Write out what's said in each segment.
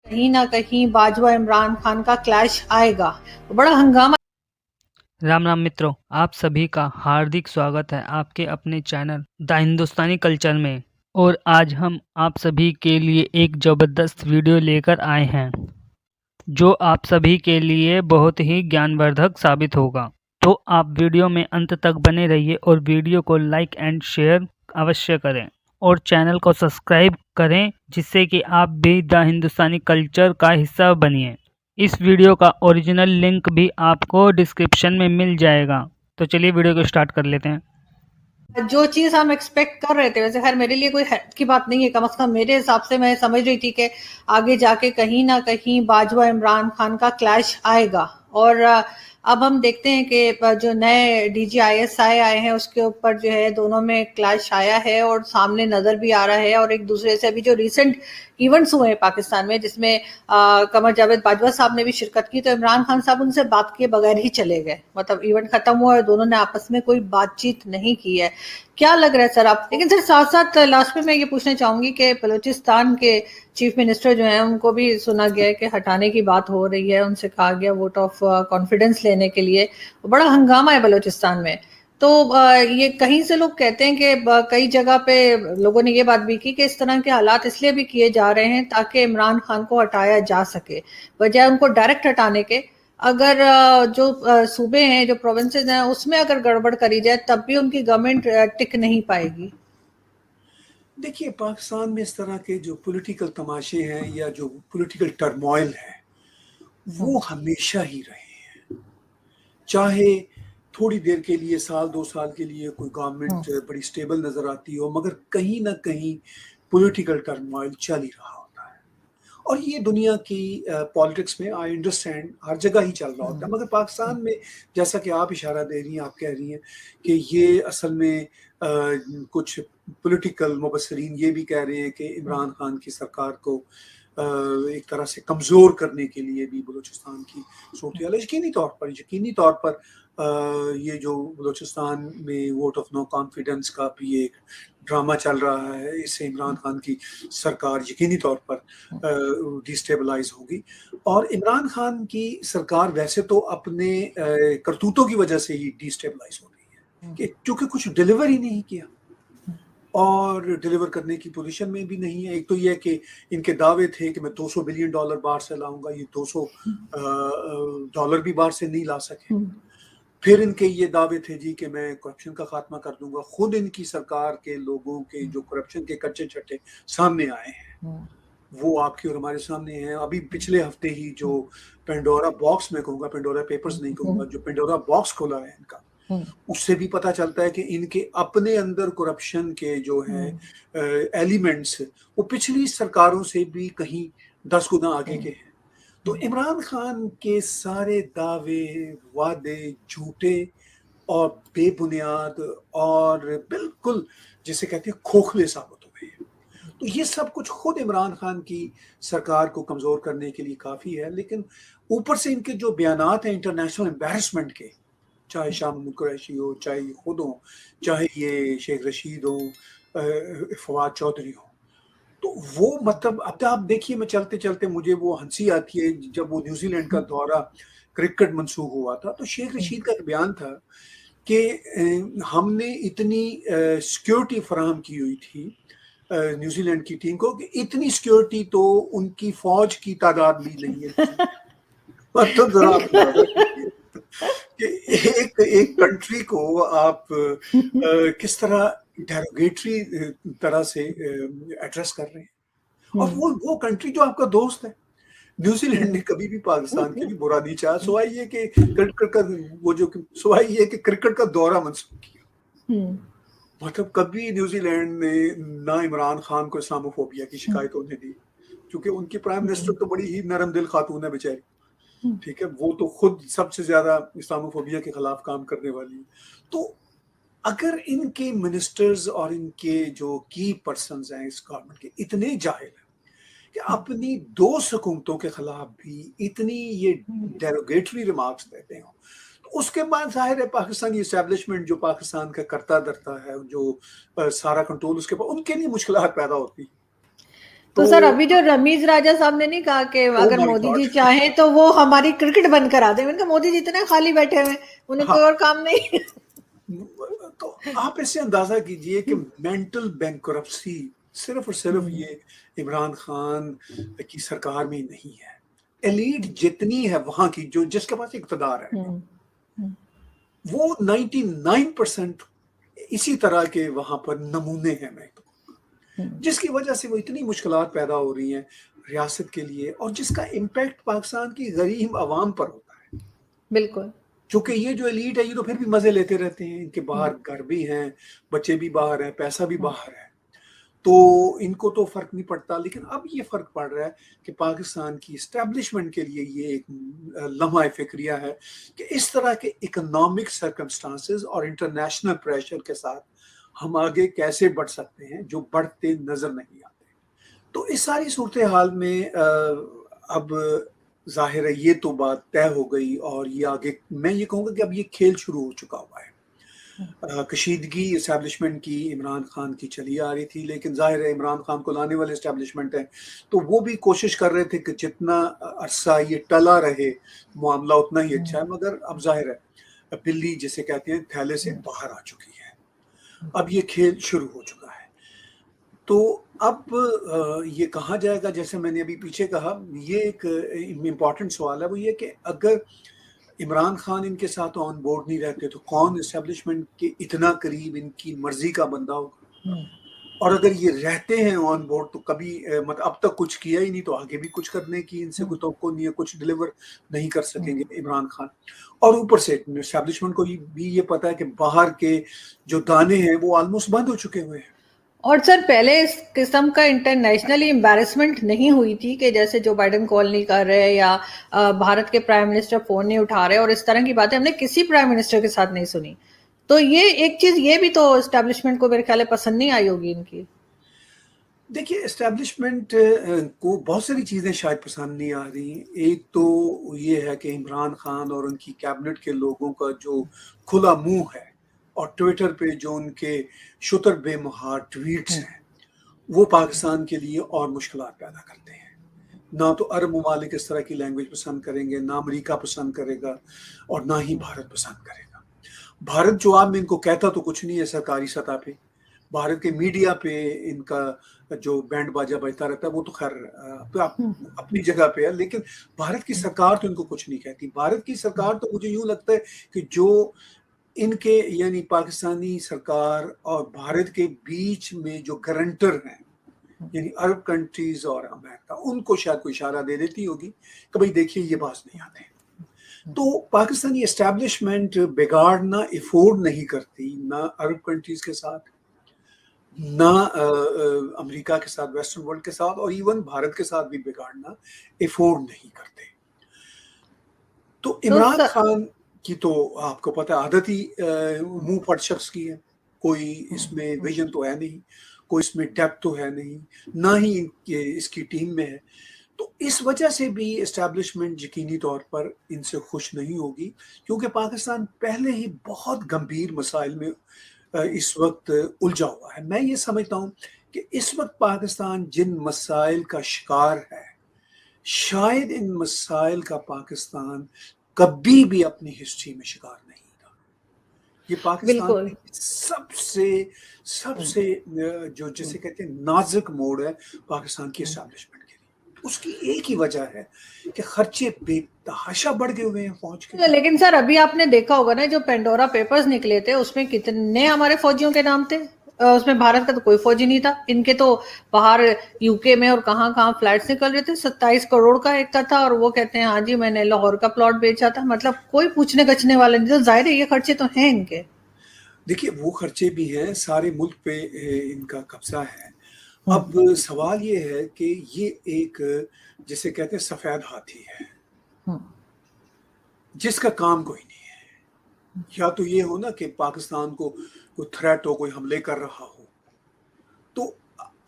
कहीं ना कहीं बाजवा इमरान खान का क्लैश आएगा तो बड़ा हंगामा। राम राम मित्रों, आप सभी का हार्दिक स्वागत है आपके अपने चैनल द हिंदुस्तानी कल्चर में। और आज हम आप सभी के लिए एक ज़बरदस्त वीडियो लेकर आए हैं जो आप सभी के लिए बहुत ही ज्ञानवर्धक साबित होगा। तो आप वीडियो में अंत तक बने रहिए और वीडियो को लाइक एंड शेयर अवश्य करें और चैनल को सब्सक्राइब करें जिससे कि आप भी द हिंदुस्तानी कल्चर का हिस्सा बनिए। इस वीडियो का ओरिजिनल लिंक भी आपको डिस्क्रिप्शन में मिल जाएगा। तो चलिए वीडियो को स्टार्ट कर लेते हैं। जो चीज हम एक्सपेक्ट कर रहे थे, वैसे खैर मेरे लिए कोई हैरत की बात नहीं है, कम से कम मेरे हिसाब से मैं समझ रही थी कि आगे जाके कहीं ना कहीं बाजवा इमरान खान का क्लैश आएगा। और अब हम देखते हैं कि जो नए DGISI आए हैं उसके ऊपर जो है दोनों में क्लैश आया है और सामने नजर भी आ रहा है। और एक दूसरे से अभी जो रिसेंट इवेंट्स हुए हैं पाकिस्तान में, जिसमें कमर जावेद बाजवा साहब ने भी शिरकत की, तो इमरान खान साहब उनसे बात किए बगैर ही चले गए। मतलब इवेंट खत्म हुआ और दोनों ने आपस में कोई बातचीत नहीं की है। क्या लग रहा है सर आप? लेकिन सर साथ साथ लास्ट में मैं ये पूछना चाहूंगी कि बलूचिस्तान के चीफ मिनिस्टर जो हैं उनको भी सुना गया है कि हटाने की बात हो रही है, उनसे कहा गया वोट ऑफ कॉन्फिडेंस लेने के लिए। बड़ा हंगामा है बलूचिस्तान में। तो ये कहीं से लोग कहते हैं कि कई जगह पे लोगों ने ये बात भी की कि इस तरह के हालात इसलिए भी किए जा रहे हैं ताकि इमरान खान को हटाया जा सके, बजाय उनको डायरेक्ट हटाने के। अगर जो सूबे हैं, जो प्रोविंसेस हैं, उसमें अगर गड़बड़ करी जाए तब भी उनकी गवर्नमेंट टिक नहीं पाएगी। देखिए, पाकिस्तान में इस तरह के जो पॉलिटिकल तमाशे हैं या जो पॉलिटिकल टर्मोइल है वो हमेशा ही रहे हैं। चाहे थोड़ी देर के लिए, साल 2 साल के लिए कोई गवर्नमेंट बड़ी स्टेबल नजर आती हो, मगर कहीं ना कहीं पॉलिटिकल टर्मोइल चल ही रहा होता है। और ये दुनिया की पॉलिटिक्स में, आई अंडरस्टैंड, हर जगह ही चल रहा होता है। मगर पाकिस्तान में, जैसा कि आप इशारा दे रही हैं, आप कह रही हैं कि ये असल में कुछ पॉलिटिकल मुबस्सरीन ये भी कह रहे हैं कि इमरान खान की सरकार को एक तरह से कमज़ोर करने के लिए भी बलूचिस्तान की सूरत-ए-हाल है। यकीनी तौर पर ये जो बलूचिस्तान में वोट ऑफ नो कॉन्फिडेंस का भी एक ड्रामा चल रहा है, इससे इमरान खान की सरकार यकीनी तौर पर डिस्टेबलाइज होगी। और इमरान खान की सरकार वैसे तो अपने करतूतों की वजह से ही डिस्टेबलाइज हो रही है, कि क्योंकि कुछ डिलीवर ही नहीं किया और डिलीवर करने की पोजीशन में भी नहीं है। एक तो ये है कि इनके दावे थे कि मैं $200 बिलियन बाहर से लाऊंगा, ये 200 डॉलर भी बाहर से नहीं ला सके। फिर इनके ये दावे थे जी कि मैं करप्शन का खात्मा कर दूंगा। खुद इनकी सरकार के लोगों के जो करप्शन के कच्चे छट्टे सामने आए हैं वो आपके और हमारे सामने हैं। अभी पिछले हफ्ते ही जो पेंडोरा बॉक्स, मैं कहूँगा पेंडोरा पेपर्स नहीं कहूँगा, जो पेंडोरा बॉक्स खोला है इनका, उससे भी पता चलता है कि इनके अपने अंदर करप्शन के जो है एलिमेंट्स वो पिछली सरकारों से भी कहीं 10 गुना आगे के हैं। तो इमरान खान के सारे दावे, वादे झूठे और बेबुनियाद और बिल्कुल जिसे कहते हैं खोखले साबित हुए हैं। तो ये सब कुछ खुद इमरान खान की सरकार को कमज़ोर करने के लिए काफ़ी है। लेकिन ऊपर से इनके जो बयानात हैं इंटरनेशनल एम्बैरसमेंट के, चाहे शाह महमूद कुरैशी हो, चाहे ये खुद हो, चाहे ये शेख रशीद हो, फवाद चौधरी हो, तो वो मतलब अब आप देखिए, मैं चलते चलते मुझे वो हंसी आती है। जब वो न्यूजीलैंड का दौरा क्रिकेट मंसूख हुआ था तो शेख रशीद का एक बयान था कि हमने इतनी सिक्योरिटी फराहम की हुई थी न्यूजीलैंड की टीम को कि इतनी सिक्योरिटी तो उनकी फौज की तादाद भी नहीं है। मतलब जरा आप अंदाजा कीजिए कि एक कंट्री को आप किस तरह इंटेरोगेटरी तरह से एड्रेस कर रहे हैं। और वो कंट्री जो आपका दोस्त है। न्यूजीलैंड ने कभी भी पाकिस्तान के लिए बुरा नहीं चाहा, सिवाय ये कि क्रिकेट का वो जो सिवाय ये कि क्रिकेट का दौरा मंसूख किया। मतलब कभी न्यूजीलैंड ने ना इमरान खान को इस्लामोफोबिया की शिकायत होने दी, क्योंकि उनकी प्राइम मिनिस्टर तो बड़ी ही नरम दिल खातून है बेचारी, ठीक है, वो तो खुद सबसे ज्यादा इस्लामोफोबिया के खिलाफ काम करने वाली है। तो अगर इनके मिनिस्टर्स और इनके जो की पर्सन्स हैं इस गवर्नमेंट के इतने जाहिल हैं कि अपनी 2 हुकूमतों के खिलाफ भी इतनी ये डेरोगेटरी रिमार्क्स देते हो, तो उसके बाद जाहिर है पाकिस्तानी एस्टेब्लिशमेंट जो पाकिस्तान का करता धरता है, जो सारा कंट्रोल उसके पास, उनके लिए मुश्किलात पैदा होती। तो सर अभी जो रमीज राजा साहब ने नहीं कहा कि अगर माय मोदी गॉड, जी चाहें तो वो हमारी क्रिकेट बंद करा दें, मैंने कहा मोदी जी इतने खाली बैठे हुए हैं, उन्हें कोई हाँ, और काम नहीं। तो आप इससे अंदाजा कीजिए कि मेंटल बैंकरप्सी सिर्फ और सिर्फ ये इमरान खान की सरकार में नहीं है। एलीट जितनी है वहां की, जो जिसके पास इक़्तिदार है, वो 99% इसी तरह के वहां पर नमूने हैं। मैं तो जिसकी वजह से वो इतनी मुश्किलात पैदा हो रही हैं रियासत के लिए, और जिसका इम्पैक्ट पाकिस्तान की गरीब आवाम पर होता है। बिल्कुल, क्योंकि ये जो एलीट है ये तो फिर भी मजे लेते रहते हैं, इनके बाहर घर भी हैं, बच्चे भी बाहर हैं, पैसा भी बाहर है, तो इनको तो फर्क नहीं पड़ता। लेकिन अब ये फर्क पड़ रहा है कि पाकिस्तान की इस्टेब्लिशमेंट के लिए ये एक लम्हा फिक्रिया है कि इस तरह के इकोनॉमिक सर्कमस्टांसेस और इंटरनेशनल प्रेशर के साथ हम आगे कैसे बढ़ सकते हैं, जो बढ़ते नजर नहीं आते। तो इस सारी सूरत हाल में अब जाहिर है ये तो बात तय हो गई, और ये आगे मैं ये कहूँगा कि अब ये खेल शुरू हो चुका हुआ है। कशीदगी इस्टेब्लिशमेंट की इमरान खान की चली आ रही थी, लेकिन जाहिर है इमरान खान को लाने वाले इस्टेब्लिशमेंट हैं, तो वो भी कोशिश कर रहे थे कि जितना अरसा ये टला रहे मामला उतना ही अच्छा है। मगर अब जाहिर है बिल्ली जिसे कहते हैं थैले से बाहर आ चुकी है, अब ये खेल शुरू हो चुका है। तो अब ये कहा जाएगा, जैसे मैंने अभी पीछे कहा, ये एक इम्पॉर्टेंट सवाल है, वो ये कि अगर इमरान खान इनके साथ ऑन बोर्ड नहीं रहते तो कौन इस्टेब्लिशमेंट के इतना करीब इनकी मर्जी का बंदा होगा, और अगर ये रहते हैं ऑन बोर्ड तो कभी मतलब अब तक कुछ किया ही नहीं, तो आगे भी कुछ करने की इनसे कोई तवक्को नहीं है, कुछ डिलीवर नहीं कर सकेंगे इमरान खान। और ऊपर से इस्टेब्लिशमेंट को भी ये पता है कि बाहर के जो दाने हैं वो ऑलमोस्ट बंद हो चुके हुए हैं। और सर पहले इस किस्म का इंटरनेशनली एम्बैरेसमेंट नहीं हुई थी कि जैसे जो बाइडेन कॉल नहीं कर रहे या भारत के प्राइम मिनिस्टर फोन नहीं उठा रहे, और इस तरह की बातें हमने किसी प्राइम मिनिस्टर के साथ नहीं सुनी। तो ये एक चीज ये भी तो एस्टेब्लिशमेंट को मेरे ख्याल पसंद नहीं आई होगी इनकी। देखिए एस्टेब्लिशमेंट को बहुत सारी चीज़ें शायद पसंद नहीं आ रही। एक तो ये है कि इमरान खान और उनकी कैबिनेट के लोगों का जो खुला मुंह है, और ट्विटर पे जो उनके शुतर बेमुहार ट्वीट्स हैं, वो पाकिस्तान के लिए और मुश्किलात पैदा करते हैं। ना तो अरब ममालिक इस तरह की लैंग्वेज पसंद करेंगे, ना अमेरिका पसंद करेगा, और ना ही भारत पसंद करेगा। भारत जवाब में इनको कहता तो कुछ नहीं है सरकारी सतह पे, भारत के मीडिया पे इनका जो बैंड बाजा बजता रहता है वो तो खैर अपनी जगह पे है, लेकिन भारत की सरकार तो इनको कुछ नहीं कहती। भारत की सरकार तो मुझे यूं लगता है कि जो इनके यानी पाकिस्तानी सरकार और भारत के बीच में जो गारंटर हैं, यानी अरब कंट्रीज और अमेरिका, उनको शायद कोई इशारा दे देती होगी कि भाई देखिए ये बात नहीं आते। तो पाकिस्तानी एस्टैब्लिशमेंट बिगाड़ना अफोर्ड नहीं करती, ना अरब कंट्रीज के साथ, ना अमेरिका के साथ, वेस्टर्न वर्ल्ड के साथ, और इवन भारत के साथ भी बिगाड़ना अफोर्ड नहीं करते। तो इमरान खान की तो आपको पता है आदत ही मुंह फट शख्स की है, कोई इसमें विजन तो है नहीं, कोई इसमें डेप्थ तो है नहीं, ना ही इसकी टीम में है। तो इस वजह से भी एस्टैब्लिशमेंट यकीनी तौर पर इनसे खुश नहीं होगी, क्योंकि पाकिस्तान पहले ही बहुत गंभीर मसाइल में इस वक्त उलझा हुआ है। मैं ये समझता हूँ कि इस वक्त पाकिस्तान जिन मसाइल का शिकार है, शायद इन मसाइल का पाकिस्तान कभी भी अपनी हिस्ट्री में शिकार नहीं था। ये पाकिस्तान सबसे जो जिसे कहते हैं नाजुक मोड़ है पाकिस्तान की एस्टैब्लिशमेंट के लिए। उसकी एक ही वजह है कि खर्चे बेतहाशा बढ़ गए हुए हैं फौज के। लेकिन सर अभी आपने देखा होगा ना, जो पेंडोरा पेपर्स निकले थे उसमें कितने हमारे फौजियों के नाम थे, उसमें भारत का तो कोई फौजी नहीं था। इनके तो बाहर यूके में और कहाँ कहाँ फ्लाइट्स निकल रहे थे, 27 करोड़ का एक का था, और वो कहते हैं हाँ जी मैंने लाहौर का प्लॉट बेचा था। मतलब कोई पूछने गछने वाला नहीं। तो जाहिर है ये खर्चे तो हैं इनके। देखिए वो खर्चे भी हैं, सारे मुल्क पे इनका कब्जा है। अब सवाल ये है कि ये एक जिसे कहते हैं सफेद हाथी है जिसका काम कोई नहीं है। या तो ये हो ना कि पाकिस्तान को कोई थ्रेट हो, कोई हमले कर रहा हो, तो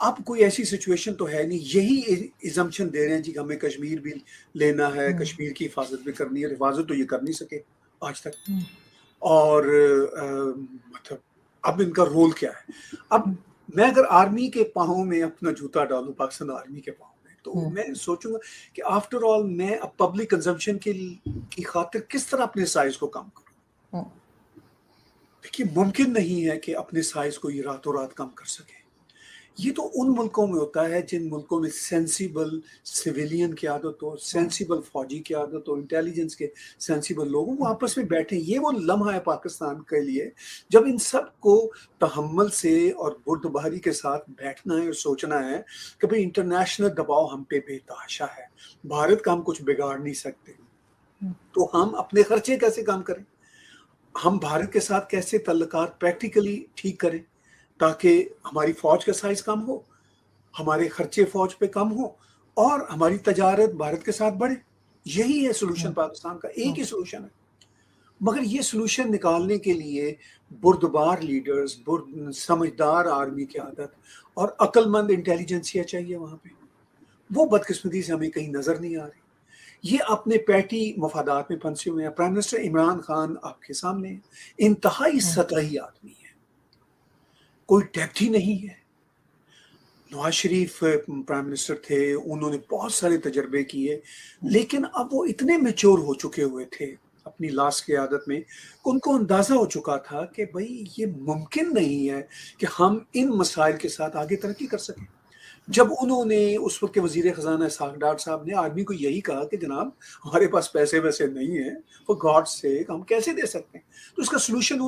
अब कोई ऐसी सिचुएशन तो है नहीं। यही इजम्पशन दे रहे हैं जी हमें कश्मीर भी लेना है, कश्मीर की हिफाजत भी करनी है। हिफाजत तो ये कर नहीं सके आज तक। और मतलब अब इनका रोल क्या है? अब میں اگر آرمی کے پاؤں میں اپنا جوتا ڈالوں، پاکستان آرمی کے پاؤں میں، تو میں سوچوں گا کہ آفٹر آل میں پبلک کنزمپشن کی خاطر کس طرح اپنے سائز کو کم کروں. دیکھیے ممکن نہیں ہے کہ اپنے سائز کو یہ راتوں رات کم کر سکے. یہ تو ان ملکوں میں ہوتا ہے جن ملکوں میں سینسیبل سویلین کی عادت ہو، سینسیبل فوجی کی عادت ہو، انٹیلیجنس کے سینسیبل لوگ وہ آپس میں بیٹھیں. یہ وہ لمحہ ہے پاکستان کے لیے جب ان سب کو تحمل سے اور بردباری کے ساتھ بیٹھنا ہے اور سوچنا ہے کہ بھئی انٹرنیشنل دباؤ ہم پہ بے تحاشا ہے، بھارت کا ہم کچھ بگاڑ نہیں سکتے، تو ہم اپنے خرچے کیسے کم کریں، ہم بھارت کے ساتھ کیسے تعلقات پریکٹیکلی ٹھیک کریں تاکہ ہماری فوج کا سائز کم ہو، ہمارے خرچے فوج پہ کم ہو اور ہماری تجارت بھارت کے ساتھ بڑھے. یہی ہے سلوشن پاکستان کا، ایک ہی سلوشن ہے. مگر یہ سلوشن نکالنے کے لیے بردبار لیڈرز، سمجھدار آرمی کی عادت اور عقل مند انٹیلیجنسیا چاہیے وہاں پہ. وہ بدقسمتی سے ہمیں کہیں نظر نہیں آ رہی. یہ اپنے پیٹی مفادات میں پھنسے ہوئے ہیں. پرائم منسٹر عمران خان آپ کے سامنے انتہائی سطحی آدمی ہے، کوئی ڈیپتھ ہی نہیں ہے. نواز شریف پرائم منسٹر تھے، انہوں نے بہت سارے تجربے کیے، لیکن اب وہ اتنے میچور ہو چکے ہوئے تھے اپنی لاس کی عادت میں کہ ان کو اندازہ ہو چکا تھا کہ بھئی یہ ممکن نہیں ہے کہ ہم ان مسائل کے ساتھ آگے ترقی کر سکیں. جب انہوں نے اس وقت کے وزیر خزانہ اسحاق ڈار صاحب نے آرمی کو یہی کہا کہ جناب ہمارے پاس پیسے ویسے نہیں ہیں، فار گاڈ سیک ہم کیسے دے سکتے ہیں، تو اس کا سلوشن